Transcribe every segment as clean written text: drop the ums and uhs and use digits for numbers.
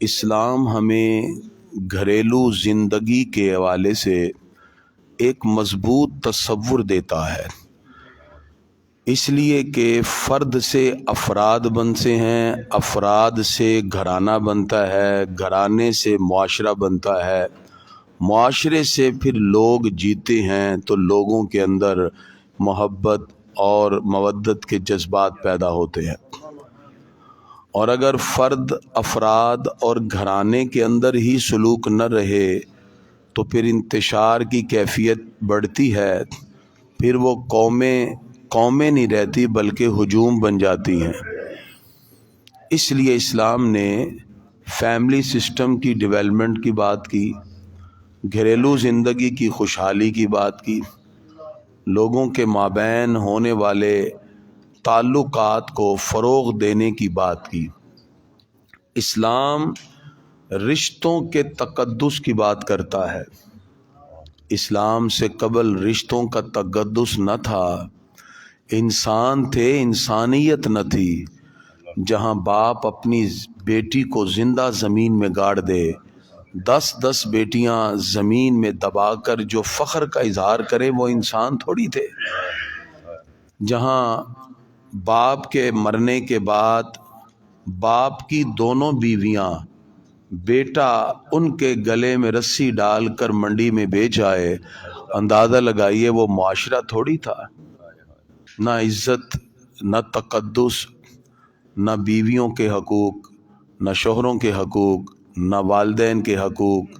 اسلام ہمیں گھریلو زندگی کے حوالے سے ایک مضبوط تصور دیتا ہے، اس لیے کہ فرد سے افراد بنتے ہیں، افراد سے گھرانہ بنتا ہے، گھرانے سے معاشرہ بنتا ہے، معاشرے سے پھر لوگ جیتے ہیں تو لوگوں کے اندر محبت اور مودت کے جذبات پیدا ہوتے ہیں۔ اور اگر فرد، افراد اور گھرانے کے اندر ہی سلوک نہ رہے تو پھر انتشار کی کیفیت بڑھتی ہے، پھر وہ قومیں نہیں رہتی بلکہ ہجوم بن جاتی ہیں۔ اس لیے اسلام نے فیملی سسٹم کی ڈیولپمنٹ کی بات کی، گھریلو زندگی کی خوشحالی کی بات کی، لوگوں کے مابین ہونے والے تعلقات کو فروغ دینے کی بات کی۔ اسلام رشتوں کے تقدس کی بات کرتا ہے۔ اسلام سے قبل رشتوں کا تقدس نہ تھا، انسان تھے، انسانیت نہ تھی۔ جہاں باپ اپنی بیٹی کو زندہ زمین میں گاڑ دے، 10 بیٹیاں زمین میں دبا کر جو فخر کا اظہار کرے، وہ انسان تھوڑی تھے۔ جہاں باپ کے مرنے کے بعد باپ کی دونوں بیویاں، بیٹا ان کے گلے میں رسی ڈال کر منڈی میں بیچ آئے، اندازہ لگائیے وہ معاشرہ تھوڑی تھا۔ نہ عزت، نہ تقدس، نہ بیویوں کے حقوق، نہ شوہروں کے حقوق، نہ والدین کے حقوق،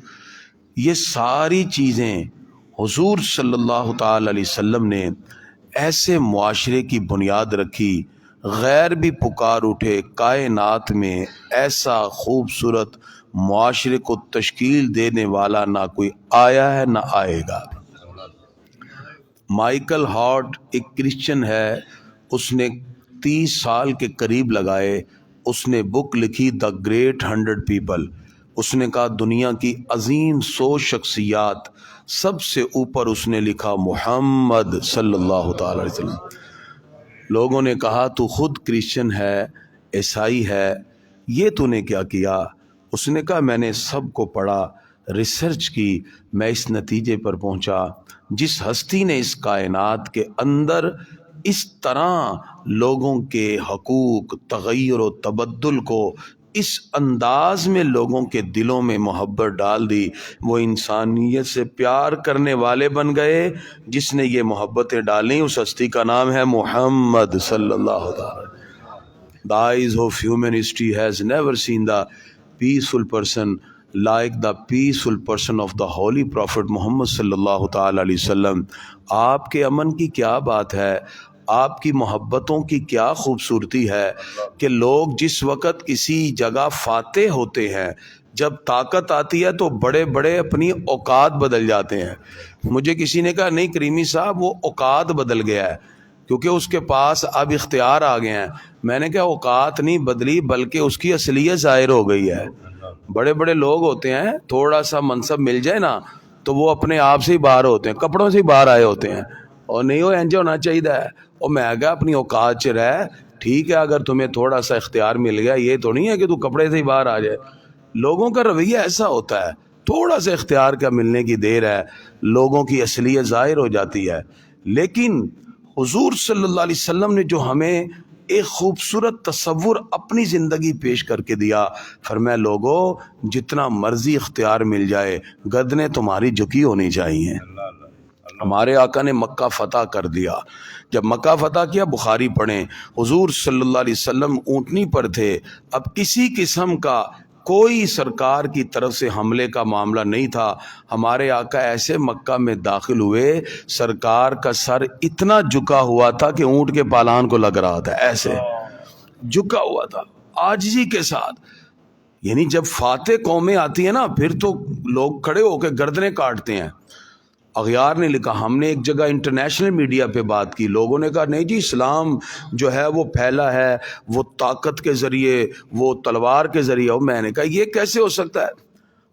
یہ ساری چیزیں حضور صلی اللہ تعالی علیہ وسلم نے ایسے معاشرے کی بنیاد رکھی، غیر بھی پکار اٹھے، کائنات میں ایسا خوبصورت معاشرے کو تشکیل دینے والا نہ کوئی آیا ہے نہ آئے گا۔ مائیکل ہارٹ ایک کرسچن ہے، اس نے 30 سال کے قریب لگائے، اس نے بک لکھی دا گریٹ 100 پیپل۔ اس نے کہا دنیا کی عظیم 100 شخصیات، سب سے اوپر اس نے لکھا محمد صلی اللہ تعالی علیہ وسلم۔ لوگوں نے کہا تو خود کرسچن ہے، عیسائی ہے، یہ تو نے کیا کیا؟ اس نے کہا میں نے سب کو پڑھا، ریسرچ کی، میں اس نتیجے پر پہنچا، جس ہستی نے اس کائنات کے اندر اس طرح لوگوں کے حقوق، تغیر و تبدل کو اس انداز میں لوگوں کے دلوں میں محبت ڈال دی، وہ انسانیت سے پیار کرنے والے بن گئے۔ جس نے یہ محبتیں ڈالیں اس ہستی کا نام ہے محمد صلی اللہ تعالی۔ The eyes of human history has never seen the peaceful person like the peaceful person of the holy prophet محمد صلی اللہ تعالی علیہ وسلم۔ آپ کے امن کی کیا بات ہے، آپ کی محبتوں کی کیا خوبصورتی ہے کہ لوگ جس وقت کسی جگہ فاتح ہوتے ہیں، جب طاقت آتی ہے تو بڑے بڑے اپنی اوقات بدل جاتے ہیں۔ مجھے کسی نے کہا نہیں کریمی صاحب وہ اوقات بدل گیا ہے کیونکہ اس کے پاس اب اختیار آ گئے ہیں۔ میں نے کہا اوقات نہیں بدلی بلکہ اس کی اصلیت ظاہر ہو گئی ہے۔ بڑے بڑے لوگ ہوتے ہیں، تھوڑا سا منصب مل جائے نا تو وہ اپنے آپ سے ہی باہر ہوتے ہیں، کپڑوں سے ہی باہر آئے ہوتے ہیں، اور نہیں وہ انج ہونا چاہیے ہے۔ اور میں کہا اپنی اوقات چ رہ، ٹھیک ہے اگر تمہیں تھوڑا سا اختیار مل گیا، یہ تو نہیں ہے کہ تو کپڑے سے ہی باہر آ جائے۔ لوگوں کا رویہ ایسا ہوتا ہے، تھوڑا سا اختیار کا ملنے کی دیر ہے، لوگوں کی اصلیت ظاہر ہو جاتی ہے۔ لیکن حضور صلی اللہ علیہ وسلم نے جو ہمیں ایک خوبصورت تصور اپنی زندگی پیش کر کے دیا، فرمایا لوگوں جتنا مرضی اختیار مل جائے، گردنیں تمہاری جھکی ہونی چاہیے۔ ہمارے آقا نے مکہ فتح کر دیا، جب مکہ فتح کیا بخاری پڑھیں، حضور صلی اللہ علیہ وسلم اونٹنی پر تھے، اب کسی قسم کا کوئی سرکار کی طرف سے حملے کا معاملہ نہیں تھا۔ ہمارے آقا ایسے مکہ میں داخل ہوئے، سرکار کا سر اتنا جھکا ہوا تھا کہ اونٹ کے پالان کو لگ رہا تھا، ایسے جھکا ہوا تھا عاجزی کے ساتھ۔ یعنی جب فاتح قومیں آتی ہیں نا پھر تو لوگ کھڑے ہو کے گردنیں کاٹتے ہیں۔ اغیار نے لکھا، ہم نے ایک جگہ انٹرنیشنل میڈیا پہ بات کی، لوگوں نے کہا نہیں جی اسلام جو ہے وہ پھیلا ہے وہ طاقت کے ذریعے، وہ تلوار کے ذریعے۔ میں نے کہا یہ کیسے ہو سکتا ہے؟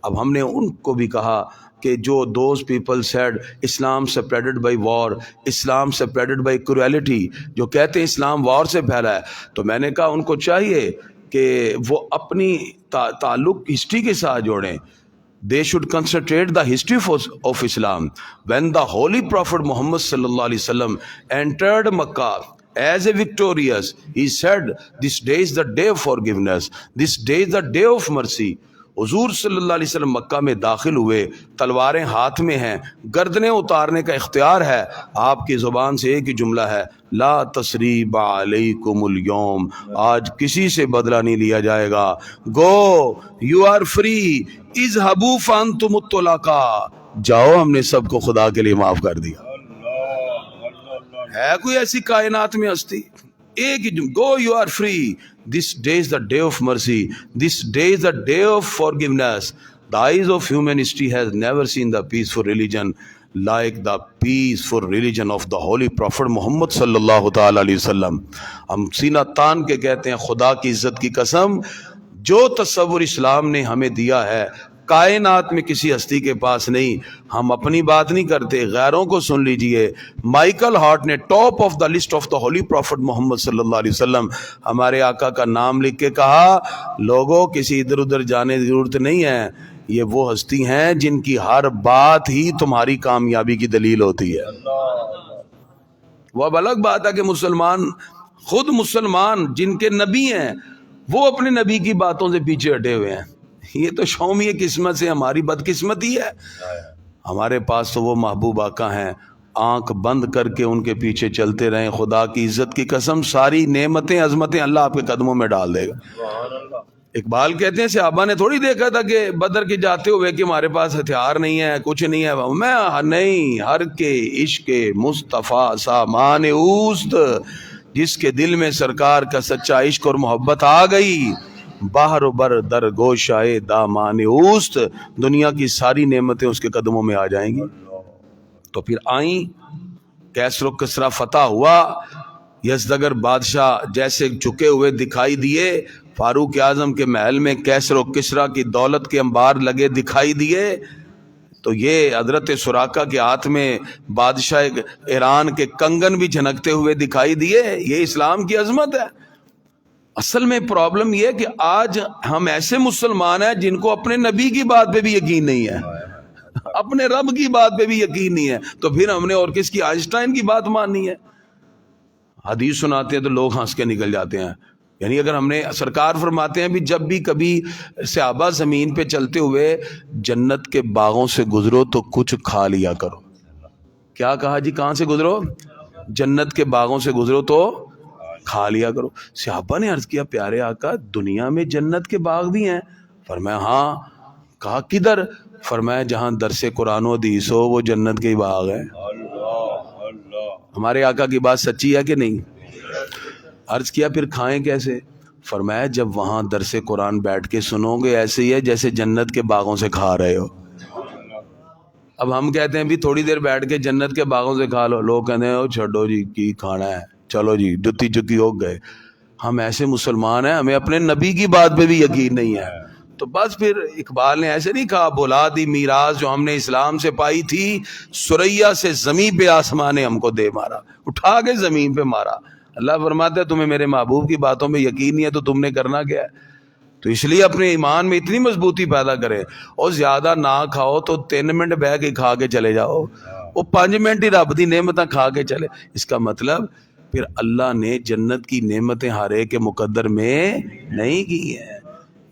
اب ہم نے ان کو بھی کہا کہ جو those people said Islam spreaded by war, Islam spreaded by cruelty, جو کہتے ہیں اسلام وار سے پھیلا ہے، تو میں نے کہا ان کو چاہیے کہ وہ اپنی تعلق ہسٹری کے ساتھ جوڑیں. They should concentrate the history of Islam. When the Holy Prophet Muhammad sallallahu alaihi wasallam entered Makkah as a victorious, he said, "This day is the day of forgiveness. This day is the day of mercy." حضور صلی اللہ علیہ وسلم مکہ میں داخل ہوئے، تلواریں ہاتھ میں ہیں، گردنیں اتارنے کا اختیار ہے. آپ کی زبان سے ایک ہی جملہ ہے، لا تثریب علیکم اليوم، آج کسی سے بدلہ نہیں لیا جائے گا. گو یو آر فری، اذهبوا فانتم الطلقاء، جاؤ ہم نے سب کو خدا کے لیے معاف کر دیا. ہے کوئی ایسی کائنات میں ہستی؟ ایک ہی go you are free. This day is the day of mercy. This day is the day of forgiveness. The eyes of human history has never seen the peaceful religion like the peaceful religion of the Holy Prophet Muhammad sallallahu ta'ala alayhi wasallam. ہم سینہ تان کے کہتے ہیں خدا کی عزت کی قسم، جو تصور اسلام نے ہمیں دیا ہے کائنات میں کسی ہستی کے پاس نہیں. ہم اپنی بات نہیں کرتے، غیروں کو سن لیجئے. مائیکل ہارٹ نے top of the list of the holy prophet محمد صلی اللہ علیہ وسلم ہمارے آقا کا نام لکھ کے کہا، لوگوں کسی ادھر ادھر جانے کی ضرورت نہیں ہے، یہ وہ ہستی ہیں جن کی ہر بات ہی تمہاری کامیابی کی دلیل ہوتی ہے. وہ اب الگ بات ہے کہ مسلمان، خود مسلمان جن کے نبی ہیں وہ اپنے نبی کی باتوں سے پیچھے ہٹے ہوئے ہیں. یہ تو شومی قسمت سے ہماری بدقسمتی ہے. ہمارے پاس تو وہ محبوب آقا ہیں، آنکھ بند کر کے ان کے پیچھے چلتے رہیں. خدا کی عزت کی قسم ساری نعمتیں عظمتیں اللہ آپ کے قدموں میں ڈال دے گا. اقبال کہتے ہیں صحابہ نے تھوڑی دیکھا تھا کہ بدر کے جاتے ہوئے کہ ہمارے پاس ہتھیار نہیں ہے، کچھ نہیں ہے. میں نہیں، ہر کے عشق مصطفیٰ سامان اوست، جس کے دل میں سرکار کا سچا عشق اور محبت آ گئی، باہر و بر در گوشائے دامان اوست، دنیا کی ساری نعمتیں اس کے قدموں میں آ جائیں گی. تو پھر آئیں، کیسر و کسرا فتح ہوا، یزدگر بادشاہ جیسے جھکے ہوئے دکھائی دیے، فاروق اعظم کے محل میں کیسر و کسرا کی دولت کے انبار لگے دکھائی دیے. تو یہ حضرت سراقہ کے ہاتھ میں بادشاہ ایران کے کنگن بھی جھنکتے ہوئے دکھائی دیے. یہ اسلام کی عظمت ہے. اصل میں پرابلم یہ کہ آج ہم ایسے مسلمان ہیں جن کو اپنے نبی کی بات پہ بھی یقین نہیں ہے، اپنے رب کی بات پہ بھی یقین نہیں ہے، تو پھر ہم نے اور کس کی، آئنسٹائن کی بات ماننی ہے؟ حدیث سناتے ہیں تو لوگ ہنس کے نکل جاتے ہیں. یعنی اگر ہم نے، سرکار فرماتے ہیں بھی جب بھی کبھی صحابہ زمین پہ چلتے ہوئے جنت کے باغوں سے گزرو تو کچھ کھا لیا کرو. کیا کہا جی؟ کہاں سے گزرو؟ جنت کے باغوں سے گزرو تو کھا لیا کرو. صحابہ نے عرض کیا پیارے آقا دنیا میں جنت کے باغ بھی ہیں؟ فرمایا ہاں. کہا کدھر؟ فرمایا جہاں درس قرآن و حدیث ہو وہ جنت کے باغ ہیں. ہمارے آقا کی بات سچی ہے کہ نہیں؟ عرض کیا پھر کھائیں کیسے؟ فرمایا جب وہاں درس قرآن بیٹھ کے سنو گے ایسے ہی ہے جیسے جنت کے باغوں سے کھا رہے ہو. اب ہم کہتے ہیں بھی تھوڑی دیر بیٹھ کے جنت کے باغوں سے کھا لو، لوگ کہتے ہیں چھوڑو جی کی کھانا ہے، چلو جی جتی چکی ہو گئے. ہم ایسے مسلمان ہیں ہمیں اپنے نبی کی بات پہ بھی یقین نہیں ہے. تو بس پھر اقبال نے ایسے نہیں کہا، بولا دی میراث جو ہم نے اسلام سے پائی تھی، سریا سے زمین پہ آسمان نے ہم کو دے مارا، اٹھا کے زمین پہ مارا. اللہ فرماتا ہے تمہیں میرے محبوب کی باتوں میں یقین نہیں ہے تو تم نے کرنا کیا ہے؟ تو اس لیے اپنے ایمان میں اتنی مضبوطی پیدا کرے، اور زیادہ نہ کھاؤ تو 3 منٹ بہ کے کھا کے چلے جاؤ، وہ 5 منٹ ہی رب دی نعمتیں کھا کے چلے. اس کا مطلب پھر اللہ نے جنت کی نعمتیں ہر ایک کے مقدر میں نہیں کی ہیں.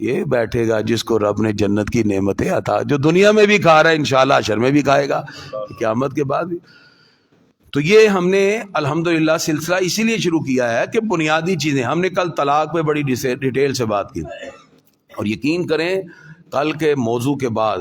یہ بیٹھے گا جس کو رب نے جنت کی نعمتیں عطا، جو دنیا میں بھی کھا رہا ہے انشاءاللہ حشر میں بھی کھائے گا، قیامت کے بعد بھی. تو یہ ہم نے الحمدللہ سلسلہ اسی لیے شروع کیا ہے کہ بنیادی چیزیں، ہم نے کل طلاق پہ بڑی ڈیٹیل سے بات کی، اور یقین کریں کل کے موضوع کے بعد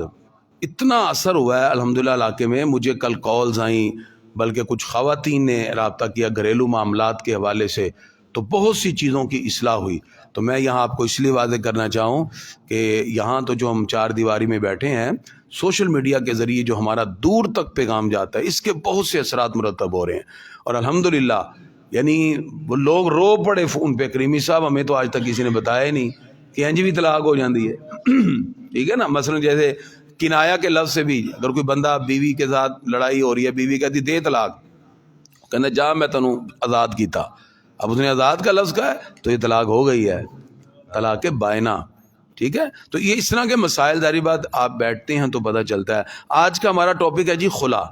اتنا اثر ہوا ہے الحمدللہ علاقے میں. مجھے کل کالز آئیں، بلکہ کچھ خواتین نے رابطہ کیا گھریلو معاملات کے حوالے سے، تو بہت سی چیزوں کی اصلاح ہوئی. تو میں یہاں آپ کو اس لیے واضح کرنا چاہوں کہ یہاں تو جو ہم 4 دیواری میں بیٹھے ہیں، سوشل میڈیا کے ذریعے جو ہمارا دور تک پیغام جاتا ہے، اس کے بہت سے اثرات مرتب ہو رہے ہیں. اور الحمدللہ یعنی وہ لوگ رو پڑے فون پہ، کریمی صاحب ہمیں تو آج تک کسی نے بتایا ہی نہیں کہ ہاں جی بھی طلاق ہو جاتی ہے. ٹھیک ہے نا، مثلا جیسے کنایا کے لفظ سے بھی اگر کوئی بندہ بیوی کے ساتھ لڑائی ہو رہی ہے، بیوی کہتی دے طلاق، کہنا جا میں تنوں آزاد کیتا، اب اس نے آزاد کا لفظ کہا ہے تو یہ طلاق ہو گئی ہے. طلاق بائنا. ٹھیک ہے, تو یہ اس طرح کے مسائل داری بات آپ بیٹھتے ہیں تو پتہ چلتا ہے. آج کا ہمارا ٹاپک ہے جی خلا.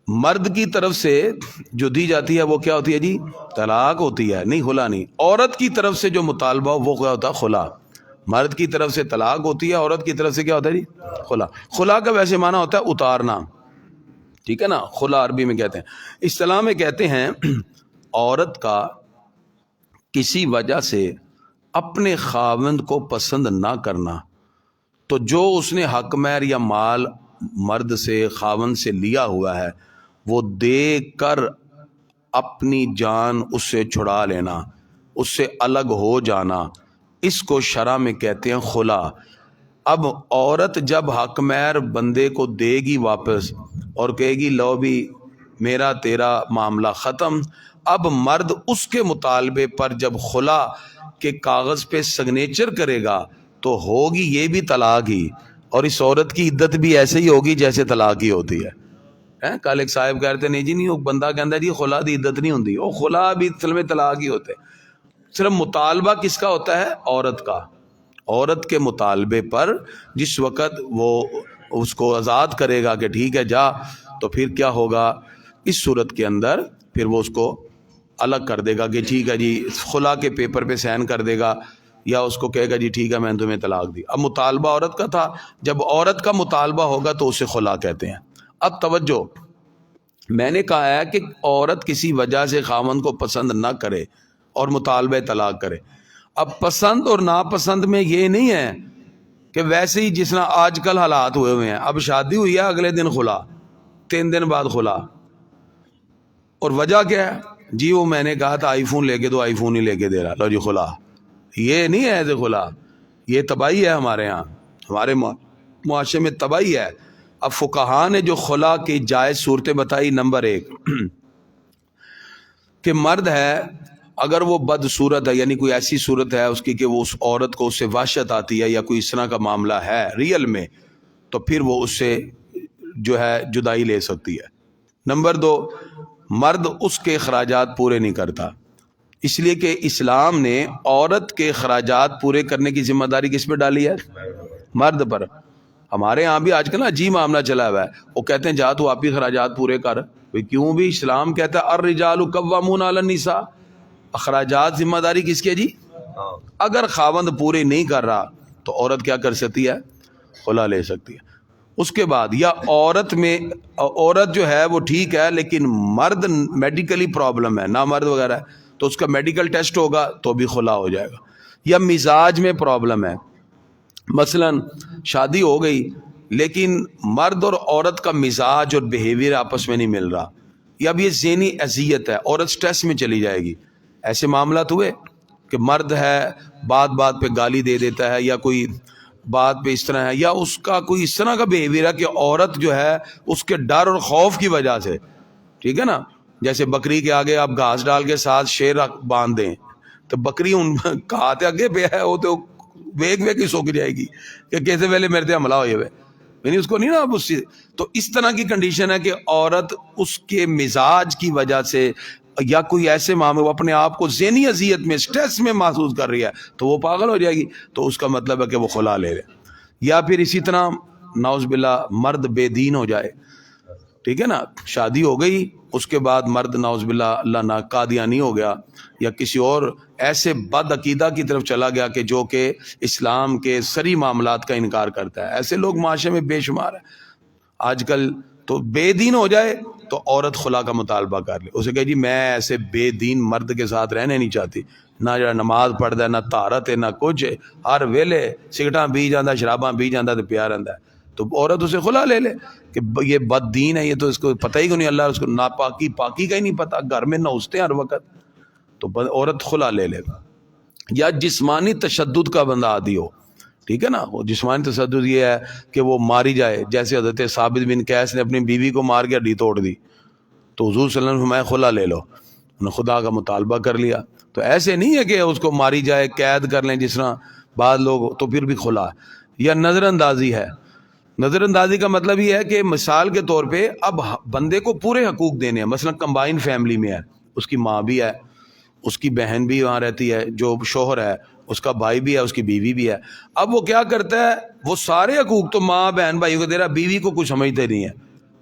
مرد کی طرف سے جو دی جاتی ہے وہ کیا ہوتی ہے جی؟ طلاق ہوتی ہے, نہیں خلا نہیں. عورت کی طرف سے جو مطالبہ وہ کیا ہوتا ہے؟ خلا. مرد کی طرف سے طلاق ہوتی ہے, عورت کی طرف سے کیا ہوتا ہے جی؟ خلا. خلا کا ویسے معنی ہوتا ہے اتارنا, ٹھیک ہے نا, خلا عربی میں کہتے ہیں. اصطلاح میں کہتے ہیں عورت کا کسی وجہ سے اپنے خاوند کو پسند نہ کرنا, تو جو اس نے حق مہر یا مال مرد سے خاوند سے لیا ہوا ہے وہ دے کر اپنی جان اس سے چھڑا لینا, اس سے الگ ہو جانا, اس کو شرع میں کہتے ہیں خلا. اب عورت جب حق مہر بندے کو دے گی واپس اور کہے گی لو بھی میرا تیرا معاملہ ختم, اب مرد اس کے مطالبے پر جب خلا کے کاغذ پہ سگنیچر کرے گا تو ہوگی یہ بھی طلاق ہی, اور اس عورت کی عدت بھی ایسے ہی ہوگی جیسے طلاق ہی ہوتی ہے. کل ایک صاحب کہتے نہیں جی نہیں, وہ بندہ کہتا ہے جی خلا دی عدت نہیں ہوتی, وہ خلا بھی اصل میں طلاق ہی ہوتے. صرف مطالبہ کس کا ہوتا ہے؟ عورت کا. عورت کے مطالبے پر جس وقت وہ اس کو آزاد کرے گا کہ ٹھیک ہے جا, تو پھر کیا ہوگا اس صورت کے اندر؟ پھر وہ اس کو الگ کر دے گا کہ ٹھیک ہے جی, خلا کے پیپر پہ سائن کر دے گا, یا اس کو کہے گا جی ٹھیک ہے میں نے تمہیں طلاق دی. اب مطالبہ عورت کا تھا, جب عورت کا مطالبہ ہوگا تو اسے خلا کہتے ہیں. اب توجہ, میں نے کہا ہے کہ عورت کسی وجہ سے خاوند کو پسند نہ کرے اور مطالبہ طلاق کرے. اب پسند اور ناپسند میں یہ نہیں ہے کہ ویسے ہی جس طرح آج کل حالات ہوئے ہیں, اب شادی ہوئی ہے اگلے دن خلا, 3 دن بعد خلا. اور وجہ کیا ہے جی؟ وہ میں نے کہا تھا آئی فون لے کے دو, آئی فون ہی لے کے دے رہا, لو جی خلا. یہ نہیں ہے ایسے خلا, یہ تباہی ہے ہمارے ہاں, ہمارے معاشرے میں تباہی ہے. اب فقہا نے جو خلا کی جائز صورتیں بتائی, نمبر 1 کہ مرد ہے اگر وہ بد صورت ہے, یعنی کوئی ایسی صورت ہے اس کی کہ وہ اس عورت کو اس سے وحشت آتی ہے یا کوئی اس طرح کا معاملہ ہے ریئل میں, تو پھر وہ اس سے جو ہے جدائی لے سکتی ہے. نمبر 2, مرد اس کے اخراجات پورے نہیں کرتا, اس لیے کہ اسلام نے عورت کے اخراجات پورے کرنے کی ذمہ داری کس پہ ڈالی ہے؟ مرد پر. ہمارے ہاں بھی آج کل نا عجیب معاملہ چلا ہوا ہے, وہ کہتے ہیں جا تو آپ ہی اخراجات پورے کر. کیوں بھی اسلام کہتا ہے الرجال قوامون علی النساء, اخراجات ذمہ داری کس کی ہے جی؟ اگر خاوند پورے نہیں کر رہا تو عورت کیا کر سکتی ہے؟ خلا لے سکتی ہے. اس کے بعد یا عورت جو ہے وہ ٹھیک ہے لیکن مرد میڈیکلی پرابلم ہے, نامرد وغیرہ ہے, تو اس کا میڈیکل ٹیسٹ ہوگا تو بھی خلا ہو جائے گا. یا مزاج میں پرابلم ہے, مثلا شادی ہو گئی لیکن مرد اور عورت کا مزاج اور بیہیویئر آپس میں نہیں مل رہا, یا اب یہ ذہنی اذیت ہے, عورت سٹریس میں چلی جائے گی. ایسے معاملات ہوئے کہ مرد ہے بات بات پہ گالی دے دیتا ہے, یا کوئی بات پہ اس طرح ہے, یا اس کا کوئی اس طرح کا بیہیویئر ہے کہ عورت جو ہے اس کے ڈر اور خوف کی وجہ سے, ٹھیک ہے نا, جیسے بکری کے آگے آپ گھاس ڈال کے ساتھ شیر باندھ دیں تو بکری ان کہاتے آگے پہ ہے وہ تو ویگ ہی سوک جائے گی کہ کیسے پہلے میرے سے حملہ ہوئے ہوئے, یعنی اس کو نہیں نا اب اس سے. تو اس طرح کی کنڈیشن ہے کہ عورت اس کے مزاج کی وجہ سے یا کوئی ایسے معاملے وہ اپنے آپ کو ذہنی اذیت میں سٹریس میں محسوس کر رہی ہے تو وہ پاگل ہو جائے گی, تو اس کا مطلب ہے کہ وہ خلا لے لے. یا پھر اسی طرح نعوذ باللہ مرد بے دین ہو جائے, ٹھیک ہے نا, شادی ہو گئی اس کے بعد مرد نعوذ باللہ اللہ نہ قادیانی ہو گیا یا کسی اور ایسے بد عقیدہ کی طرف چلا گیا کہ جو کہ اسلام کے سری معاملات کا انکار کرتا ہے. ایسے لوگ معاشرے میں بے شمار ہیں آج کل. تو بے دین ہو جائے تو عورت خلا کا مطالبہ کر لے, اسے کہے جی میں ایسے بے دین مرد کے ساتھ رہنے نہیں چاہتی, نہ جڑا نماز پڑھتا ہے نہ طہارت ہے نہ کچھ, ہر ویلے سگٹاں پی جاندہ شراباں پی جاندہ تو پیا رہندا ہے, تو عورت اسے خلا لے لے کہ یہ بد دین ہے, یہ تو اس کو پتہ ہی نہیں, اللہ اس کو ناپاکی پاکی کا ہی نہیں پتہ, گھر میں نوچتے ہیں ہر وقت, تو عورت خلا لے لے گا. یا جسمانی تشدد کا بندہ عادی ہو, ٹھیک ہے نا, وہ جسمانی تشدد یہ ہے کہ وہ ماری جائے, جیسے حضرت ثابت بن قیس نے اپنی بیوی کو مار کے ہڈی توڑ دی تو حضور صلی اللہ علیہ وسلم فرمایا خلا لے لو, انہوں نے خدا کا مطالبہ کر لیا. تو ایسے نہیں ہے کہ اس کو ماری جائے قید کر لیں جس طرح بعض لوگ, تو پھر بھی خلا. یا نظر اندازی ہے, نظر اندازی کا مطلب یہ ہے کہ مثال کے طور پہ اب بندے کو پورے حقوق دینے ہیں, مثلا کمبائن فیملی میں ہے, اس کی ماں بھی ہے, اس کی بہن بھی وہاں رہتی ہے، جو شوہر ہے اس کا بھائی بھی ہے، اس کی بیوی بھی ہے. اب وہ کیا کرتا ہے، وہ سارے حقوق تو ماں بہن بھائی کو دے رہا، بیوی کو کچھ سمجھتے نہیں ہے.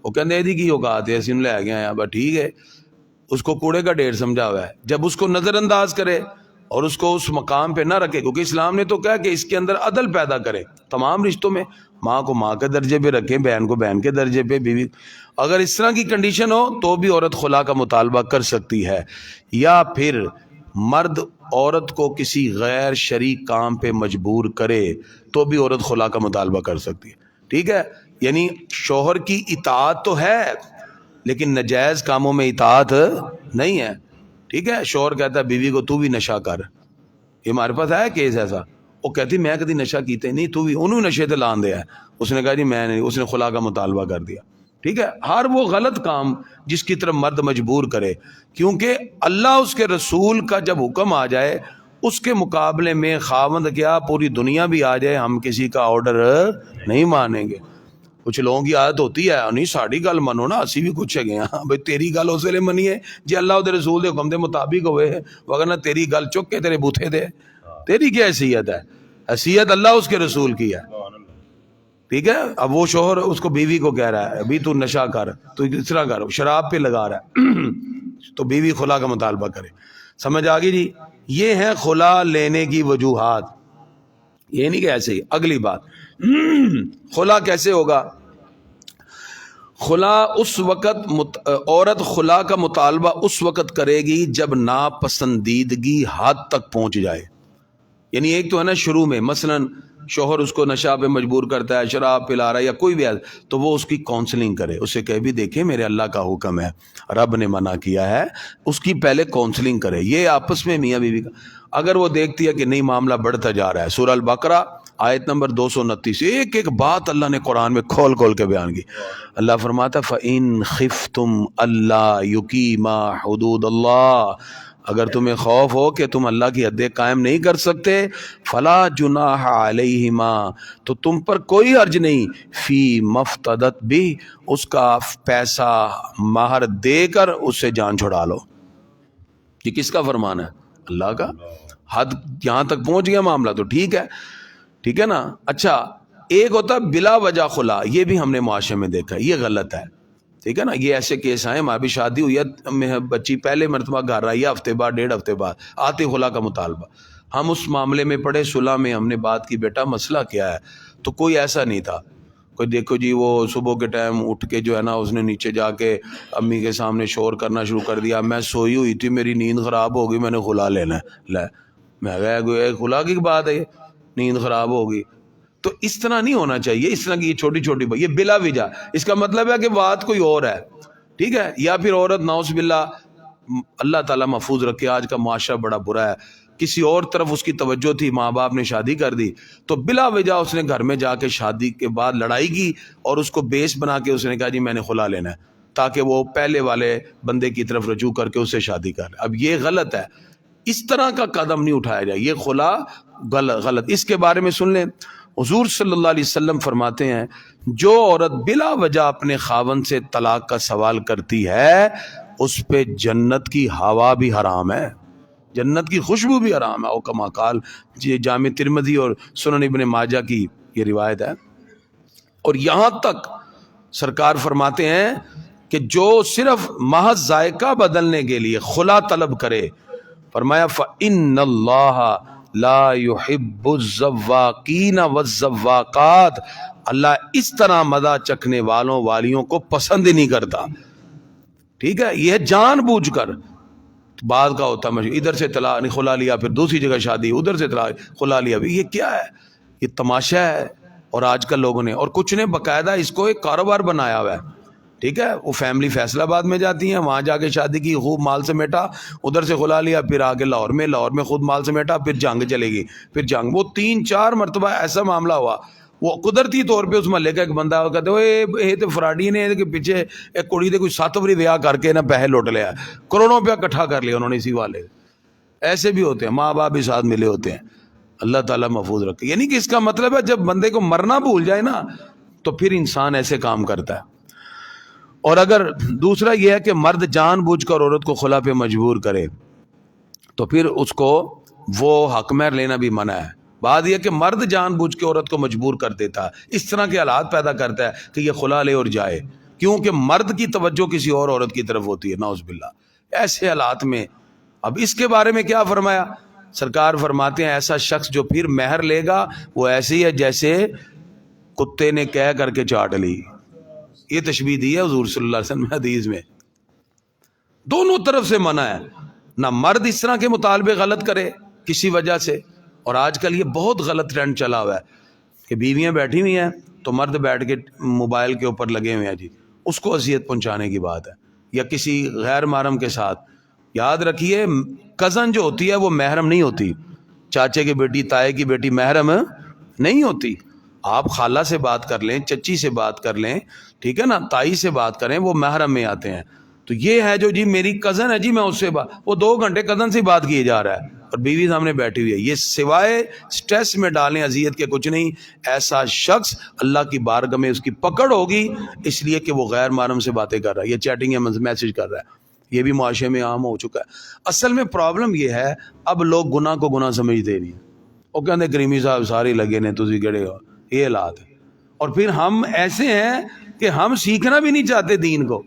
وہ کہتے ہیں کی اوقات ہے اسی لے گیا ہے، بس ٹھیک ہے، اس کو کوڑے کا ڈھیر سمجھا ہوا ہے. جب اس کو نظر انداز کرے اور اس کو اس مقام پہ نہ رکھے، کیونکہ اسلام نے تو کہا کہ اس کے اندر عدل پیدا کرے تمام رشتوں میں، ماں کو ماں کے درجے پہ رکھیں، بہن کو بہن کے درجے پہ، بیوی. اگر اس طرح کی کنڈیشن ہو تو بھی عورت خلا کا مطالبہ کر سکتی ہے. یا پھر مرد عورت کو کسی غیر شرعی کام پہ مجبور کرے تو بھی عورت خلا کا مطالبہ کر سکتی ہے. ٹھیک ہے، یعنی شوہر کی اطاعت تو ہے لیکن نجائز کاموں میں اطاعت نہیں ہے. ٹھیک ہے، شوہر کہتا ہے بیوی کو تو بھی نشہ کر، یہ ہمارے پاس ہے کیس ایسا. وہ کہتی میں کدی نشہ کیتے نہیں، تو بھی انہوں نشے تے لان دیا ہے. اس نے کہا جی میں نہیں، اس نے خلا کا مطالبہ کر دیا. ٹھیک ہے، ہر وہ غلط کام جس کی طرف مرد مجبور کرے، کیونکہ اللہ اس کے رسول کا جب حکم آ جائے اس کے مقابلے میں خاوند کیا پوری دنیا بھی آ جائے ہم کسی کا آرڈر نہیں مانیں گے. کچھ لوگوں کی عادت ہوتی ہے نہیں ساڑی گل منو نا، اسی بھی کچھ ہے ہاں بھائی تیری گل اس ویلے منیے جی اللہ دے رسول دے حکم دے مطابق ہوئے، وگرنہ تیری گل چک کے تیرے بوتھے دے. تیری کیا حیثیت ہے؟ حیثیت اللہ اس کے رسول کی ہے. ٹھیک ہے، اب وہ شوہر اس کو بیوی کو کہہ رہا ہے ابھی تو نشہ کر، تو اس طرح کر، شراب پہ لگا رہا ہے تو بیوی خلا کا مطالبہ کرے. سمجھ آ گئی جی؟ یہ ہے خلا لینے کی وجوہات. یہ نہیں کہ ایسے ہی. اگلی بات، خلا کیسے ہوگا؟ خلا اس وقت عورت خلا کا مطالبہ اس وقت کرے گی جب ناپسندیدگی حد تک پہنچ جائے. یعنی ایک تو ہے نا شروع میں مثلا شوہر اس کو نشہ پہ مجبور کرتا ہے، شراب پلا رہا ہے یا کوئی بھی ہے، تو وہ اس کی کاؤنسلنگ کرے، اسے کہے بھی دیکھیں میرے اللہ کا حکم ہے، رب نے منع کیا ہے، اس کی پہلے کاؤنسلنگ کرے. یہ آپس میں میاں بیوی کا. اگر وہ دیکھتی ہے کہ نہیں معاملہ بڑھتا جا رہا ہے، سورہ البقرہ آیت نمبر 229 ایک ایک بات اللہ نے قرآن میں کھول کھول کے بیان کی. اللہ فرماتا فَإِنْ خِفْتُمْ أَلَّا يُقِيمَا حُدُودَ اللَّهِ، اگر تمہیں خوف ہو کہ تم اللہ کی حدیں قائم نہیں کر سکتے، فلا جناح علیہما، تو تم پر کوئی حرج نہیں، فی مفتدت بھی، اس کا پیسہ مہر دے کر اس سے جان چھڑا لو. یہ کس کا فرمان ہے؟ اللہ کا. حد یہاں تک پہنچ گیا معاملہ تو ٹھیک ہے. ٹھیک ہے نا. اچھا، ایک ہوتا ہے بلا وجہ خلا، یہ بھی ہم نے معاشرے میں دیکھا، یہ غلط ہے. ٹھیک ہے نا، یہ ایسے کیس آئے، ہماری بھی شادی ہوئی ہے، بچی پہلے مرتبہ گھر آئی ہے، ہفتے بعد 1.5 ہفتے بعد آتے خلا کا مطالبہ. ہم اس معاملے میں پڑے صلح میں، ہم نے بات کی بیٹا مسئلہ کیا ہے، تو کوئی ایسا نہیں تھا کوئی دیکھو جی وہ صبح کے ٹائم اٹھ کے جو ہے نا اس نے نیچے جا کے امی کے سامنے شور کرنا شروع کر دیا، میں سوئی ہوئی تھی میری نیند خراب ہو گئی میں نے خلا لینا ہے. لے میں گیا خلا کی بات ہے، نیند خراب ہوگی. تو اس طرح نہیں ہونا چاہیے، اس طرح کی چھوٹی چھوٹی بات، یہ بلا وجہ، اس کا مطلب ہے کہ بات کوئی اور ہے. ٹھیک ہے، یا پھر عورت نعوذ باللہ، اللہ تعالیٰ محفوظ رکھے، آج کا معاشرہ بڑا برا ہے، کسی اور طرف اس کی توجہ تھی، ماں باپ نے شادی کر دی، تو بلا وجہ اس نے گھر میں جا کے شادی کے بعد لڑائی کی اور اس کو بیس بنا کے اس نے کہا جی میں نے خلا لینا ہے، تاکہ وہ پہلے والے بندے کی طرف رجوع کر کے اس سے شادی کر. اب یہ غلط ہے، اس طرح کا قدم نہیں اٹھایا جائے، یہ خلا غلط. اس کے بارے میں سن لیں، حضور صلی اللہ علیہ وسلم فرماتے ہیں جو عورت بلا وجہ اپنے خاوند سے طلاق کا سوال کرتی ہے اس پہ جنت کی ہوا بھی حرام ہے، جنت کی خوشبو بھی حرام ہے. او کما قال، یہ جامع ترمذی اور سنن ابن ماجہ کی یہ روایت ہے. اور یہاں تک سرکار فرماتے ہیں کہ جو صرف محض ذائقہ بدلنے کے لیے خلا طلب کرے، فرمایا فَإِنَّ اللَّهَ لا يحب الزواقین والزواقات، اللہ اس طرح مزہ چکھنے والوں والیوں کو پسند ہی نہیں کرتا. ٹھیک ہے، یہ جان بوجھ کر بعد کا ہوتا ہے، ادھر سے طلاق خلا لیا، پھر دوسری جگہ شادی، ادھر سے طلاق خلا لیا. یہ کیا ہے؟ یہ تماشا ہے. اور آج کل لوگوں نے، اور کچھ نے باقاعدہ اس کو ایک کاروبار بنایا ہوا ہے. ٹھیک ہے، وہ فیملی فیصل آباد میں جاتی ہیں، وہاں جا کے شادی کی، خوب مال سمیٹا، ادھر سے خلا لیا، پھر آگے لاہور میں خود مال سمیٹا، پھر جنگ چلے گی، پھر جنگ. وہ 3-4 مرتبہ ایسا معاملہ ہوا. وہ قدرتی طور پہ اس محلے کا ایک بندہ کہتے ہوئے یہ تو فراڈی نے کہ پیچھے ایک کڑی دے کوئی 7 واری ویاہ کر کے نا پیسے لوٹ لیا، کروڑوں روپیہ اکٹھا کر لیا انہوں نے اسی والے. ایسے بھی ہوتے ہیں، ماں باپ بھی ساتھ ملے ہوتے ہیں. اللہ تعالیٰ محفوظ رکھے. یعنی کہ اس کا مطلب ہے جب بندے کو مرنا بھول جائے نا تو پھر انسان ایسے کام کرتا ہے. اور اگر دوسرا یہ ہے کہ مرد جان بوجھ کر عورت کو خلا پہ مجبور کرے، تو پھر اس کو وہ حق مہر لینا بھی منع ہے۔ بات یہ کہ مرد جان بوجھ کے عورت کو مجبور کر دیتا ہے، اس طرح کے حالات پیدا کرتا ہے کہ یہ خلا لے اور جائے، کیونکہ مرد کی توجہ کسی اور عورت کی طرف ہوتی ہے، نعوذ باللہ۔ ایسے حالات میں اب اس کے بارے میں کیا فرمایا؟ سرکار فرماتے ہیں ایسا شخص جو پھر مہر لے گا وہ ایسے ہی ہے جیسے کتے نے کہہ کر کے چاٹ لی۔ یہ تشبیہ دی ہے حضور صلی اللہ علیہ وسلم حدیث میں۔ دونوں طرف سے منع ہے، نہ مرد اس طرح کے مطالبے غلط کرے کسی وجہ سے، اور آج کل یہ بہت غلط ٹرینڈ چلا ہوا ہے کہ بیویاں بیٹھی ہوئی ہیں تو مرد بیٹھ کے موبائل کے اوپر لگے ہوئے ہیں جی، اس کو اذیت پہنچانے کی بات ہے، یا کسی غیر محرم کے ساتھ۔ یاد رکھیے کزن جو ہوتی ہے وہ محرم نہیں ہوتی، چاچے کی بیٹی تائے کی بیٹی محرم نہیں ہوتی۔ آپ خالہ سے بات کر لیں، چچی سے بات کر لیں، ٹھیک ہے نا، تائی سے بات کریں، وہ محرم میں آتے ہیں۔ تو یہ ہے جو جی میری کزن ہے جی میں اس سے وہ 2 گھنٹے کزن سے بات کیے جا رہا ہے اور بیوی سامنے بیٹھی ہوئی ہے، یہ سوائے سٹریس میں ڈالیں اذیت کے کچھ نہیں۔ ایسا شخص اللہ کی بارگاہ میں اس کی پکڑ ہوگی، اس لیے کہ وہ غیر محرم سے باتیں کر رہا ہے، یہ چیٹنگ یا میسج کر رہا ہے، یہ بھی معاشرے میں عام ہو چکا ہے۔ اصل میں پرابلم یہ ہے اب لوگ گناہ کو گناہ سمجھتے نہیں، وہ کہتے کریمی صاحب سارے لگے نے تسی کہڑے ہو، یہ حالات ہے۔ اور پھر ہم ایسے ہیں کہ ہم سیکھنا بھی نہیں چاہتے دین کو۔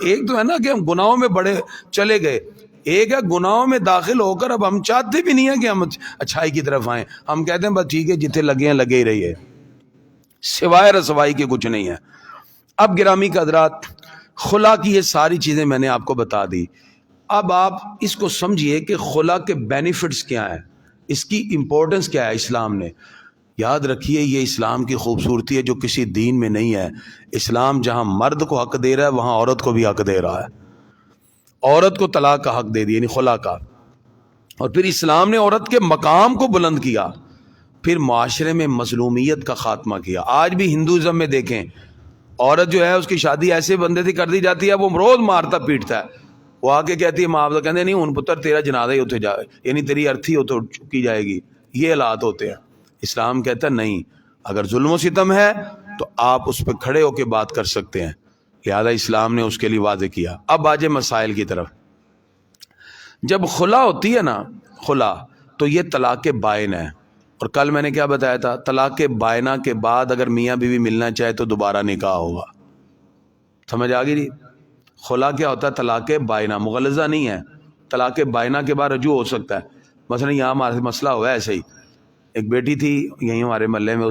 ایک تو ہے نا کہ ہم گناہوں میں بڑے چلے گئے، ایک ہے گناہوں میں داخل ہو کر اب ہم چاہتے بھی نہیں ہیں کہ ہم اچھائی کی طرف آئیں، ہم کہتے ہیں بس ٹھیک ہے جتنے لگے ہیں لگے ہی رہیے، سوائے رسوائی کے کچھ نہیں ہے۔ اب گرامی کے حضرات، خلا کی یہ ساری چیزیں میں نے آپ کو بتا دی، اب آپ اس کو سمجھیے کہ خلا کے بینیفٹس کیا ہیں، اس کی امپورٹنس کیا ہے اسلام نے۔ یاد رکھیے یہ اسلام کی خوبصورتی ہے جو کسی دین میں نہیں ہے۔ اسلام جہاں مرد کو حق دے رہا ہے وہاں عورت کو بھی حق دے رہا ہے، عورت کو طلاق کا حق دے دیا، یعنی خلا کا۔ اور پھر اسلام نے عورت کے مقام کو بلند کیا، پھر معاشرے میں مظلومیت کا خاتمہ کیا۔ آج بھی ہندوازم میں دیکھیں، عورت جو ہے اس کی شادی ایسے بندے سے کر دی جاتی ہے، وہ روز مارتا پیٹتا ہے، وہ آ کے کہتی ہے ماں باپ کہتے ہیں نہیں ان پتر تیرا جنازہ ہی اتنے جائے، یعنی تیری ارتھی ہو تو چکی جائے گی، یہ حالات ہوتے ہیں۔ اسلام کہتا ہے نہیں، اگر ظلم و ستم ہے تو آپ اس پہ کھڑے ہو کے بات کر سکتے ہیں، لہذا اسلام نے اس کے لیے واضح کیا۔ اب آجے مسائل کی طرف۔ جب خلا ہوتی ہے نا، خلا تو یہ طلاق بائن ہے، اور کل میں نے کیا بتایا تھا، طلاق بائنہ کے بعد اگر میاں بیوی ملنا چاہے تو دوبارہ نکاح ہوگا۔ سمجھ آ گئی جی؟ خلا کیا ہوتا ہے؟ طلاق بائنہ، مغلظہ نہیں ہے، طلاق بائنہ کے بعد رجوع ہو سکتا ہے۔ مثلا یہاں ہمارے مسئلہ ہوا ہے ایسے ہی، ایک بیٹی تھی یہیں ہمارے محلے میں،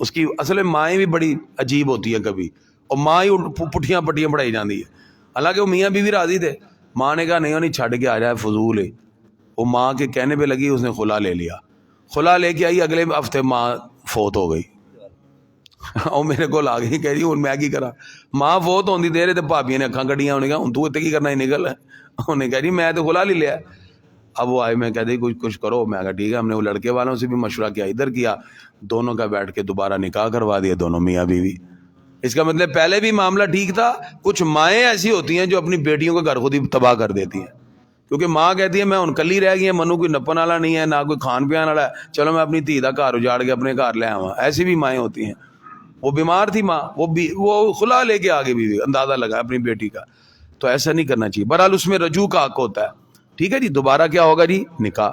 اس کی اصل میں مائیں بھی بڑی عجیب ہوتی ہیں کبھی، اور ماں ہی پٹھیاں پٹیاں پڑھائی جاتی ہے، حالانکہ وہ میاں بیوی راضی تھے، ماں نے کہا نہیں چھڈ کے آ جائے فضول ہے، وہ ماں کے کہنے پہ لگی، اس نے خلا لے لیا، خلا لے کے آئی، اگلے ہفتے ماں فوت ہو گئی، اور میرے کو آ گئی، کہہ رہی ہوں میں کی کرا، ماں فوت ہوتی دے رہے تھے، بھابیاں نے اکھاں کھڑیاں، انہوں نے کہا ہوں تو اتنے کی کرنا ہی نکل ہے، انہوں نے کہہ رہی میں تو خلا لے لیا۔ اب وہ آئے، میں کہہ دی کچھ کرو، میں کہا ٹھیک ہے، ہم نے وہ لڑکے والوں سے بھی مشورہ کیا، ادھر کیا، دونوں کا بیٹھ کے دوبارہ نکاح کروا دیا، دونوں میاں بیوی۔ اس کا مطلب پہلے بھی معاملہ ٹھیک تھا۔ کچھ مائیں ایسی ہوتی ہیں جو اپنی بیٹیوں کا گھر خود ہی تباہ کر دیتی ہیں، کیونکہ ماں کہتی ہے میں ان کلی رہ گئی ہے، منو کوئی نپن والا نہیں ہے، نہ کوئی کھان پیان والا ہے، چلو میں اپنی دھی کا گھر اجاڑ کے اپنے گھر لے آواں۔ ایسی بھی مائیں ہوتی ہیں، وہ بیمار تھی ماں، وہ خلا لے کے آگے بیوی، اندازہ لگا اپنی بیٹی کا، تو ایسا نہیں کرنا چاہیے۔ بہرحال اس میں رجوع کا حق ہوتا ہے، ٹھیک ہے جی۔ دوبارہ کیا ہوگا جی؟ نکاح،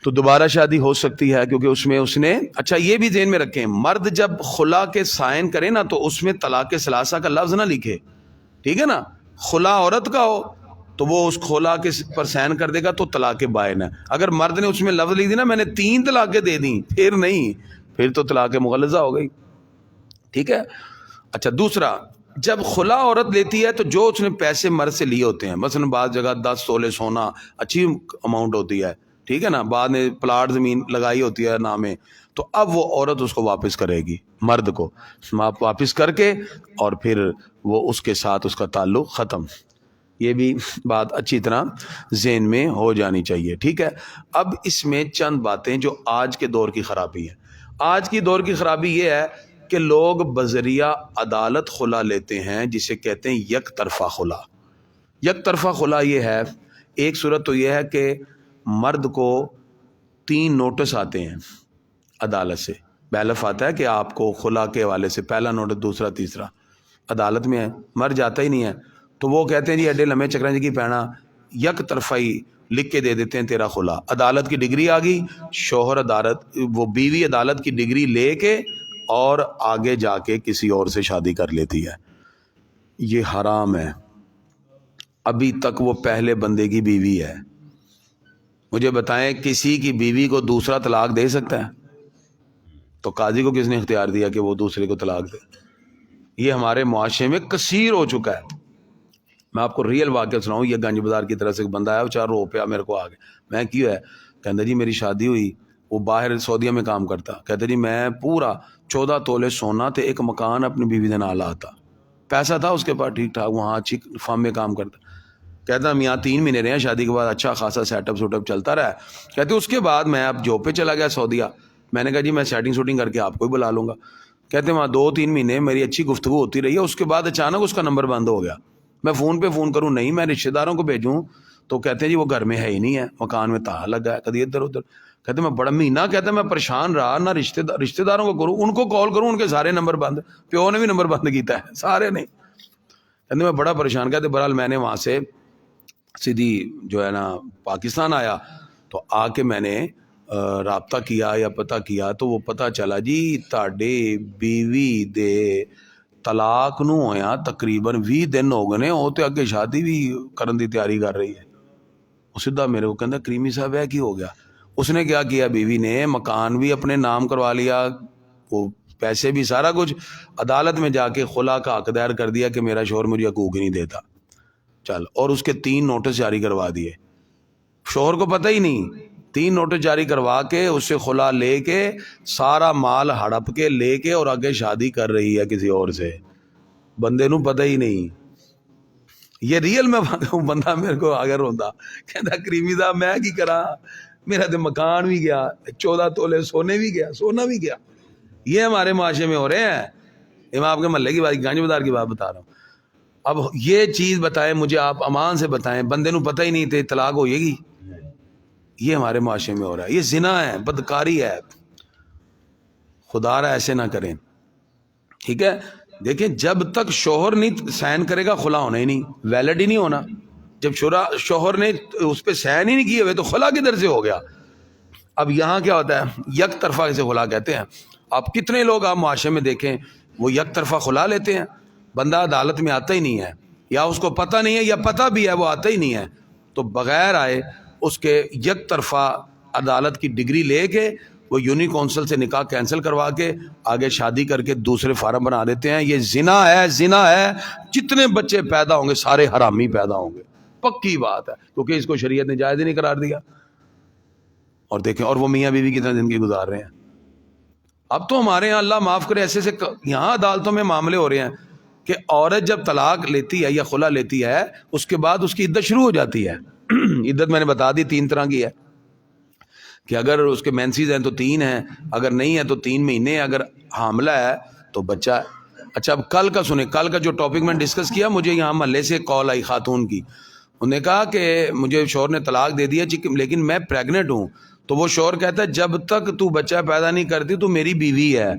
تو دوبارہ شادی ہو سکتی ہے، کیونکہ اس نے اچھا یہ بھی ذہن میں رکھیں، مرد جب خلا کے سائن کرے نا تو اس میں طلاق ثلاثہ کا لفظ نہ لکھے، ٹھیک ہے نا۔ خلا عورت کا ہو تو وہ اس خلا کے پر سائن کر دے گا تو طلاق بائن ہے۔ اگر مرد نے اس میں لفظ لکھ دی نا میں نے 3 طلاقیں دے دیں، پھر نہیں، پھر تو طلاق مغلظہ ہو گئی، ٹھیک ہے۔ اچھا دوسرا، جب خلا عورت لیتی ہے تو جو اس نے پیسے مرد سے لیے ہوتے ہیں، مثلا بعض جگہ 10 تولے سونا، اچھی اماؤنٹ ہوتی ہے، ٹھیک ہے نا، بعد میں پلاٹ زمین لگائی ہوتی ہے نامے، تو اب وہ عورت اس کو واپس کرے گی، مرد کو واپس کر کے، اور پھر وہ اس کے ساتھ اس کا تعلق ختم۔ یہ بھی بات اچھی طرح ذہن میں ہو جانی چاہیے، ٹھیک ہے۔ اب اس میں چند باتیں جو آج کے دور کی خرابی ہے۔ آج کی دور کی خرابی یہ ہے کہ لوگ بذریعہ عدالت خلا لیتے ہیں، جسے کہتے ہیں یک طرفہ خلا۔ یک طرفہ خلا یہ ہے، ایک صورت تو یہ ہے کہ مرد کو 3 نوٹس آتے ہیں عدالت سے، بیلف آتا ہے کہ آپ کو خلا کے حوالے سے پہلا نوٹس، دوسرا، تیسرا، عدالت میں ہے، مر جاتا ہی نہیں ہے، تو وہ کہتے ہیں جی ایڈے لمحے چکریں جی کی پینا یک طرفہ ہی لکھ کے دے دیتے ہیں تیرا خلا. عدالت کی ڈگری آ گئی, شوہر عدالت وہ بیوی عدالت کی ڈگری لے کے اور آگے جا کے کسی اور سے شادی کر لیتی ہے. یہ حرام ہے. ابھی تک وہ پہلے بندے کی بیوی ہے. مجھے بتائیں کسی کی بیوی کو دوسرا طلاق دے سکتا ہے؟ تو قاضی کو کس نے اختیار دیا کہ وہ دوسرے کو طلاق دے؟ یہ ہمارے معاشرے میں کثیر ہو چکا ہے. میں آپ کو ریئل واقعہ سناؤں. یہ گنج بازار کی طرف سے ایک بندہ آیا, وہ 4 روپیہ میرے کو آ گئے. میں کیوں ہے؟ کہتا جی میری شادی ہوئی, وہ باہر سعودیہ میں کام کرتا. کہتا جی میں پورا 14 تولے سونا تے ایک مکان اپنی بیوی دے نال آتا, پیسہ تھا اس کے پاس ٹھیک ٹھاک, وہاں اچھی فارم میں کام کرتا. کہتا ہم یہاں 3 مہینے رہے ہیں, شادی کے بعد اچھا خاصا سیٹ اپ چلتا رہا. کہتے اس کے بعد میں اب جاب پہ چلا گیا سعودیہ. میں نے کہا جی میں سیٹنگ شوٹنگ کر کے آپ کو ہی بلا لوں گا. کہتے وہاں 2-3 مہینے میری اچھی گفتگو ہوتی رہی ہے, اس کے بعد اچانک اس کا نمبر بند ہو گیا. میں فون پہ فون کروں نہیں, میں رشتے داروں کو بھیجوں تو کہتے ہیں جی وہ گھر میں ہے ہی نہیں ہے, مکان میں تالا لگا ہے, کدی ادھر ادھر. کہتے میں بڑا مہینہ کہتا میں پریشان رہا, نہ رشتے داروں کو کروں, ان کو کال کروں, ان کے سارے نمبر بند, پیو نے بھی نمبر بند کیتا ہے, سارے نہیں. کہتے میں بڑا پریشان. کہتے بہرحال میں نے وہاں سے سیدھی جو ہے نا پاکستان آیا, تو آ کے میں نے رابطہ کیا یا پتہ کیا, تو وہ پتہ چلا جی تاڈے بیوی دے طلاق نو ہویا تقریباً 20 دن ہو گئے نے, وہ تو اگے شادی بھی کرن دی تیاری کر رہی ہے. وہ سیدھا میرے کو کہندا کریمی صاحب ہے کی ہو گیا؟ اس نے کیا کیا, بیوی نے مکان بھی اپنے نام کروا لیا, وہ پیسے بھی سارا کچھ, عدالت میں جا کے خلا کا حق دائر کر دیا کہ میرا شوہر مجھے حقوق ہی نہیں دیتا. چل, اور اس کے 3 نوٹس جاری کروا دیے, شوہر کو پتہ ہی نہیں. 3 نوٹس جاری کروا کے اس سے خلا لے کے سارا مال ہڑپ کے لے کے اور آگے شادی کر رہی ہے کسی اور سے, بندے نو پتہ ہی نہیں. یہ ریئل میں بندہ میرے کو آگے روندا, کہندا کریمی صاحب میں کی کرا, میرا تو مکان بھی گیا, 14 تولے سونے بھی گیا, سونا بھی گیا. یہ ہمارے معاشرے میں ہو رہے ہیں. یہ میں آپ کے محلے کی بات, گنج بازار کی بات بتا رہا ہوں. اب یہ چیز بتائیں مجھے, آپ امان سے بتائیں, بندے نو پتہ ہی نہیں تے طلاق ہوئے گی. یہ ہمارے معاشرے میں ہو رہا ہے. یہ زنا ہے, بدکاری ہے. خدا را ایسے نہ کریں, ٹھیک ہے. دیکھیں جب تک شوہر نہیں سائن کرے گا خلا ہونا ہی نہیں, ویلڈ ہی نہیں ہونا. جب شوہر نے اس پہ سائن ہی نہیں کیے ہوئے تو خلا کدھر سے ہو گیا؟ اب یہاں کیا ہوتا ہے, یک طرفہ سے خلا کہتے ہیں. آپ کتنے لوگ آپ معاشرے میں دیکھیں وہ یک طرفہ خلا لیتے ہیں, بندہ عدالت میں آتا ہی نہیں ہے, یا اس کو پتہ نہیں ہے, یا پتہ بھی ہے وہ آتا ہی نہیں ہے, تو بغیر آئے اس کے یک طرفہ عدالت کی ڈگری لے کے وہ یونی کونسل سے نکاح کینسل کروا کے آگے شادی کر کے دوسرے فارم بنا دیتے ہیں. یہ زنا ہے, زنا ہے. جتنے بچے پیدا ہوں گے سارے حرامی پیدا ہوں گے, پکی بات ہے, کیونکہ اس کو شریعت نے جائز ہی نہیں قرار دیا. اور دیکھیں, اور وہ میاں بیوی کتنا زندگی گزار رہے ہیں. اب تو ہمارے یہاں اللہ معاف کرے ایسے یہاں عدالتوں میں معاملے ہو رہے ہیں کہ عورت جب طلاق لیتی ہے یا خلا لیتی ہے اس کے بعد اس کی عدت شروع ہو جاتی ہے. عدت میں نے بتا دی 3 طرح کی ہے, کہ اگر اس کے مینسیز ہیں تو 3 ہیں, اگر نہیں ہے تو 3 مہینے, اگر حاملہ ہے تو بچہ ہے. اچھا اب کل کا سنیں, کل کا جو ٹاپک میں ڈسکس کیا, مجھے یہاں محلے سے کال آئی خاتون کی. انہوں نے کہا کہ مجھے شوہر نے طلاق دے دیا لیکن میں پریگننٹ ہوں. تو وہ شوہر کہتا ہے جب تک تو بچہ پیدا نہیں کرتی تو میری بیوی ہے.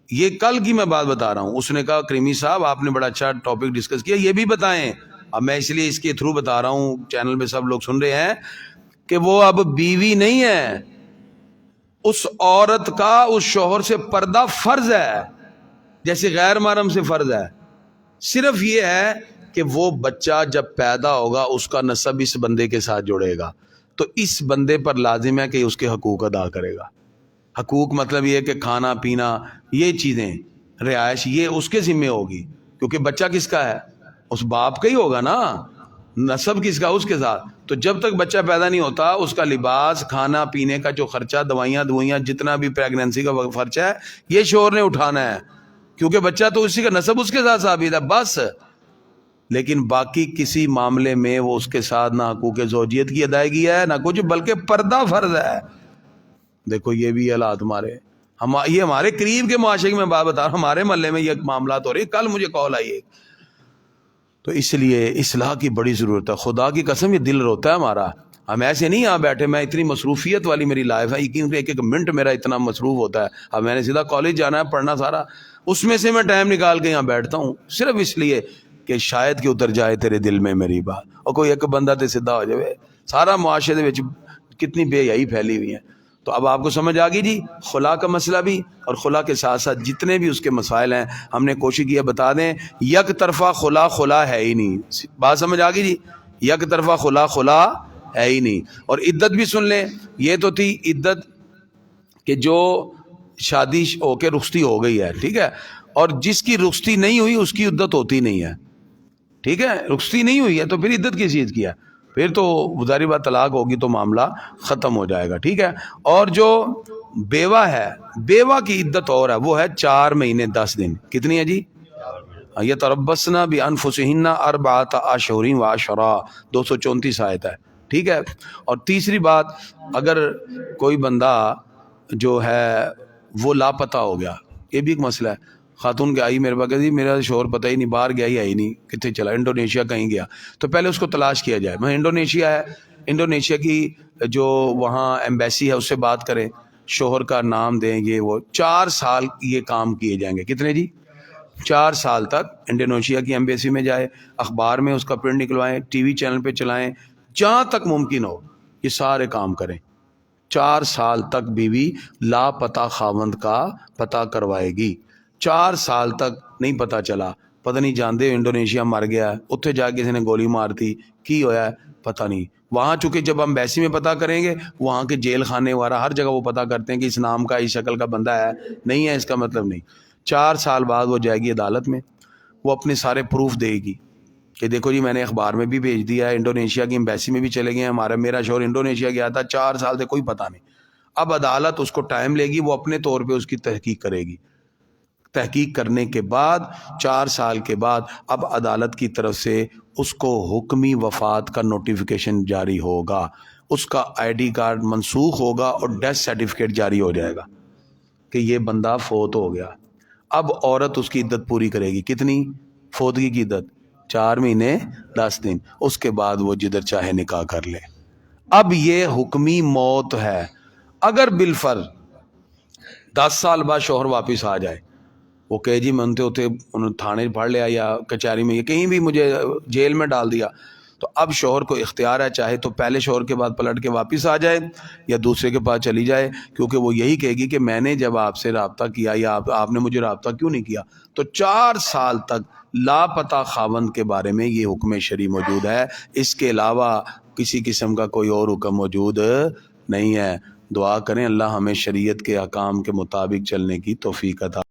یہ کل کی میں بات بتا رہا ہوں. اس نے کہا کریمی صاحب آپ نے بڑا اچھا ٹاپک ڈسکس کیا, یہ بھی بتائیں. اب میں اس لیے اس کے تھرو بتا رہا ہوں, چینل پہ سب لوگ سن رہے ہیں, کہ وہ اب بیوی نہیں ہے, اس عورت کا اس شوہر سے پردہ فرض ہے جیسے غیر محرم سے فرض ہے. صرف یہ ہے کہ وہ بچہ جب پیدا ہوگا اس کا نسب اس بندے کے ساتھ جڑے گا, تو اس بندے پر لازم ہے کہ اس کے حقوق ادا کرے گا. حقوق مطلب یہ کہ کھانا پینا, یہ چیزیں, رہائش, یہ اس کے ذمہ ہوگی, کیونکہ بچہ کس کا ہے, اس باپ کا ہی ہوگا نا. نسب کس کا, اس کے ساتھ. تو جب تک بچہ پیدا نہیں ہوتا اس کا لباس, کھانا پینے کا جو خرچہ, دوائیاں جتنا بھی پریگننسی کا خرچہ ہے یہ شوہر نے اٹھانا ہے, کیونکہ بچہ تو اسی کا نسب اس کے ساتھ ثابت ہے بس. لیکن باقی کسی معاملے میں وہ اس کے ساتھ نہ حقوق زوجیت کی ادائیگی ہے نہ کچھ, بلکہ پردہ فرض ہے. دیکھو یہ بھی حالات ہمارے, یہ ہمارے قریب کے معاشرے میں بات بتا رہا ہوں, ہمارے محلے میں یہ معاملات ہو رہے. کل مجھے کال آئی ہے, تو اس لیے اصلاح کی بڑی ضرورت ہے. خدا کی قسم یہ دل روتا ہے ہمارا. ہم ایسے نہیں یہاں بیٹھے, میں اتنی مصروفیت والی میری لائف ہے, ایک ایک منٹ میرا اتنا مصروف ہوتا ہے. اب میں نے سیدھا کالج جانا ہے, پڑھنا سارا, اس میں سے میں ٹائم نکال کے یہاں بیٹھتا ہوں صرف اس لیے کہ شاید کہ اتر جائے تیرے دل میں میری بات، اور کوئی ایک بندہ تے سدھا ہو جائے. سارا معاشرے دے وچ کتنی بے حیائی پھیلی ہوئی ہے. تو اب آپ کو سمجھ آ گئی جی خلا کا مسئلہ بھی، اور خلا کے ساتھ ساتھ جتنے بھی اس کے مسائل ہیں ہم نے کوشش کی ہے بتا دیں. یک طرفہ خلا ہے ہی نہیں. بات سمجھ آ گئی جی؟ یک طرفہ خلا ہے ہی نہیں. اور عدت بھی سن لیں. یہ تو تھی عدت کہ جو شادی ہو کے رخصتی ہو گئی ہے، ٹھیک ہے، اور جس کی رخصتی نہیں ہوئی اس کی عدت ہوتی نہیں ہے. ٹھیک ہے، رخصتی نہیں ہوئی ہے تو پھر عدت کس چیز کی ہے؟ پھر تو ظاہری بات طلاق ہوگی تو معاملہ ختم ہو جائے گا. ٹھیک ہے. اور جو بیوہ ہے، بیوہ کی عدت اور ہے، وہ ہے 4 مہینے 10 دن. کتنی ہے جی؟ یتربصن بانفسہن اربعۃ اشہر وعشرا، 234 آیت ہے. ٹھیک ہے. اور تیسری بات، اگر کوئی بندہ جو ہے وہ لاپتہ ہو گیا، یہ بھی ایک مسئلہ ہے. خاتون کے آئی میرے پاس کہ جی میرا شوہر پتہ ہی نہیں، باہر گیا ہی نہیں، کتنے چلا، انڈونیشیا کہیں گیا. تو پہلے اس کو تلاش کیا جائے. میں انڈونیشیا ہے، انڈونیشیا کی جو وہاں ایمبیسی ہے اس سے بات کریں، شوہر کا نام دیں، یہ وہ 4 سال یہ کام کیے جائیں گے. کتنے جی؟ 4 سال تک انڈونیشیا کی ایمبیسی میں جائے، اخبار میں اس کا پرنٹ نکلوائیں، ٹی وی چینل پہ چلائیں، جہاں تک ممکن ہو یہ سارے کام کریں. 4 سال تک بیوی لاپتہ خاوند کا پتہ کروائے گی. 4 سال تک نہیں پتہ چلا، پتہ نہیں جاندے انڈونیشیا مر گیا، اتنے جا کے کسی نے گولی مار دی، کی ہویا ہے پتہ نہیں. وہاں چونکہ جب ہم ایمبیسی میں پتہ کریں گے، وہاں کے جیل خانے وغیرہ ہر جگہ وہ پتہ کرتے ہیں کہ اس نام کا، اس شکل کا بندہ ہے نہیں ہے، اس کا مطلب نہیں. 4 سال بعد وہ جائے گی عدالت میں، وہ اپنے سارے پروف دے گی کہ دیکھو جی میں نے اخبار میں بھی بھیج دیا ہے، انڈونیشیا کی ایمبیسی میں بھی چلے گئے ہیں، میرا شوہر انڈونیشیا گیا تھا، 4 سال سے کوئی پتہ نہیں. اب عدالت اس کو ٹائم لے گی، وہ اپنے طور پہ اس کی تحقیق کرے گی. تحقیق کرنے کے بعد 4 سال کے بعد اب عدالت کی طرف سے اس کو حکمی وفات کا نوٹیفیکیشن جاری ہوگا، اس کا آئی ڈی کارڈ منسوخ ہوگا اور ڈیتھ سرٹیفکیٹ جاری ہو جائے گا کہ یہ بندہ فوت ہو گیا. اب عورت اس کی عدت پوری کرے گی. کتنی فوتگی کی عدت؟ 4 مہینے 10 دن. اس کے بعد وہ جدھر چاہے نکاح کر لے. اب یہ حکمی موت ہے. اگر بالفرض 10 سال بعد شوہر واپس آ جائے، وہ کہے جی منتے ہوتے انہوں تھانے پڑھ لیا یا کچہری میں، کہیں بھی مجھے جیل میں ڈال دیا، تو اب شوہر کو اختیار ہے، چاہے تو پہلے شوہر کے بعد پلٹ کے واپس آ جائے یا دوسرے کے پاس چلی جائے، کیونکہ وہ یہی کہے گی کہ میں نے جب آپ سے رابطہ کیا یا آپ نے مجھے رابطہ کیوں نہیں کیا. تو 4 سال تک لاپتہ خاوند کے بارے میں یہ حکم شرعی موجود ہے. اس کے علاوہ کسی قسم کا کوئی اور حکم موجود نہیں ہے. دعا کریں اللہ ہمیں شریعت کے احکام کے مطابق چلنے کی توفیق عطا